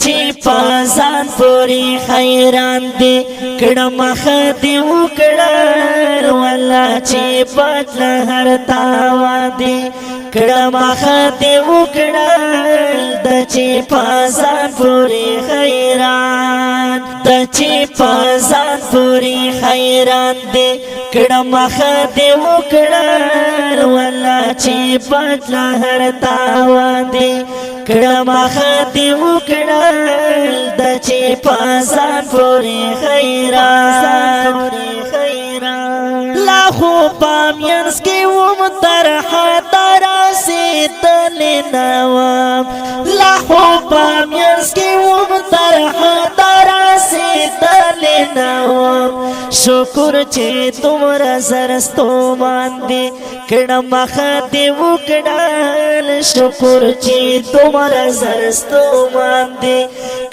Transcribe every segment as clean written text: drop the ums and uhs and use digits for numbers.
چې پازان پوری حیران دی کړه مخ دی وکړل ولا چې بدل هر تاوا دی کړه مخ دی وکړل د چې پازان پوری حیران د چې پازان پوری حیران دی کړه مخ دی وکړل ولا چې بدل هر تاوا دی کړه مخ دی وکړل د چې پازان پوری حیران لا خو پامینس کې وم طرحه دراسېدلې نه وم لا خو پامینس کې وم طرحه دراسېدلې نه وم شکر چې تمره زرستو باندې کړه مخ دی وکړل شکر چې تمره زرستو باندې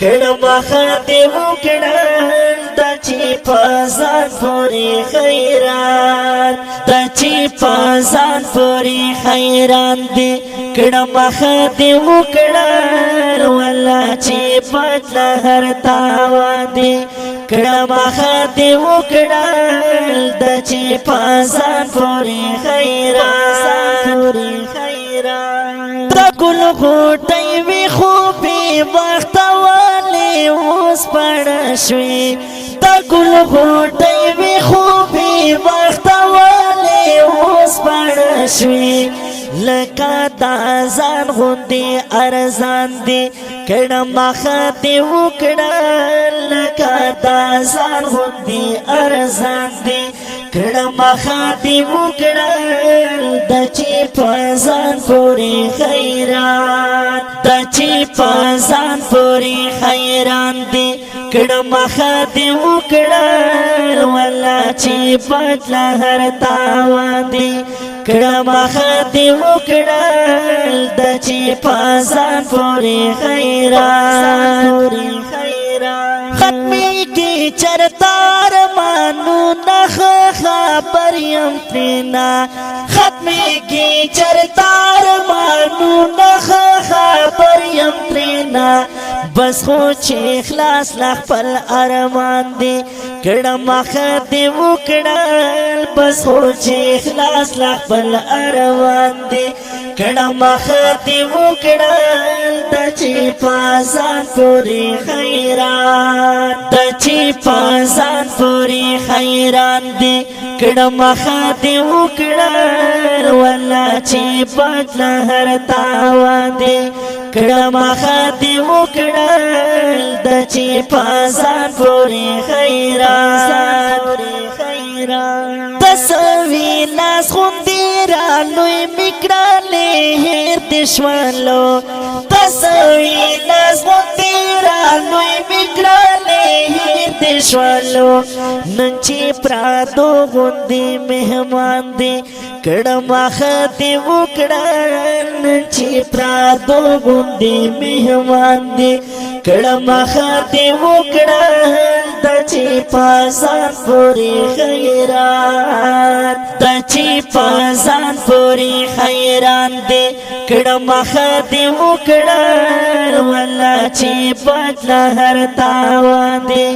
کړه مخ دی وکړل د چې پازان پوری حیران د چې پازان پوری حیران دی کړه مخ دی وکړل ولا چې بدل هر تاوا دی کړه مخ دی وکړل د چې پازان پوری حیران د ګل غوټۍ وی خو بې وخته والې اوس پړه شوې د ګل غوټۍ وی خو بې وخته والې اوس پړه شوې لکه دا ځان غوندې ارزان دی کړه مخ دی وکړل لکه دا ځان غوندې ارزان دی کړه مخ دی وکړل د چې پازان پوری حیران د چې پازان پوری حیران دی کړه مخ دی وکړل ولا چې بدل هر تاوا دی کړه مخ دی وکړل د چې پازان پوری حیران ختمی کی چرتار مانو نخ خبر یم ترینا ختمی کی چرتار مانو نخ خبر یم ترینا بس خو چې اخلاص لخپل ارمان دی کړه مخ دی وکړل بس خو چې اخلاص لخپل ارمان دی کړه مخ دی وکړل د چې پازان پوری حیران د چې پازان پوری حیران دی کړه مخ دی وکړل ولا چې بدل هر تاوا دی کړه مخ دی وکړل د چې پازان پوری حیران تسوی لاس خوندې را لوی میکړلې هېر دې شولو تسوی لاس خوندې را لوی میکړلې هېر دې شولو نن چې پرادو غوندې مهمان دی کړه مخ دی وکړل نن چې پرادو غوندې مهمان دی کړه مخ دی وکړل د چې پازان پوری حیران د چې پازان پوری حیران دی کړه مخ دی وکړل ولا چې بدل هر تاوا دی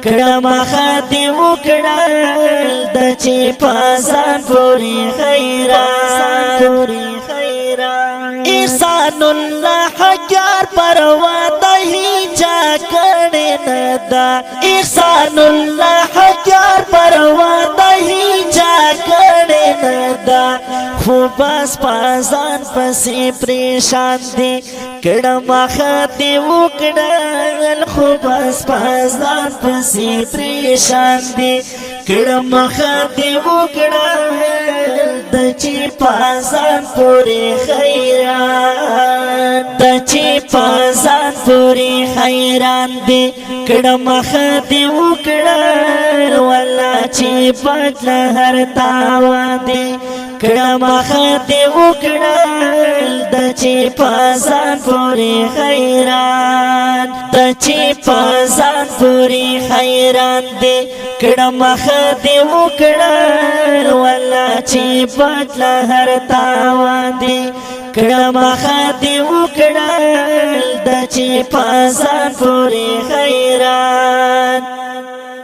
کړه مخ دی وکړل د چې پازان پوری حیران احسان الله حجار پروا دهی جا کړه ندا احسان الله حجار پروا دهی جا کړه ندا خو بس پازان پسې پریشان دی کړه مخ دی وکړل خو بس پازان پسې پریشان دی کړه مخ دی وکړل د چې پازان پوری حیران د چې پازان پوری حیران دی کړه مخ دی وکړل ولا چې بدل هر تاوا دی کړه مخ دی وکړل د چې پازان پوری حیران د چې پازان پوری حیران دی کړه مخ دی وکړل ولا چې بدل هر تاوا دی کړه مخ دی وکړل د چې پازان پورې خی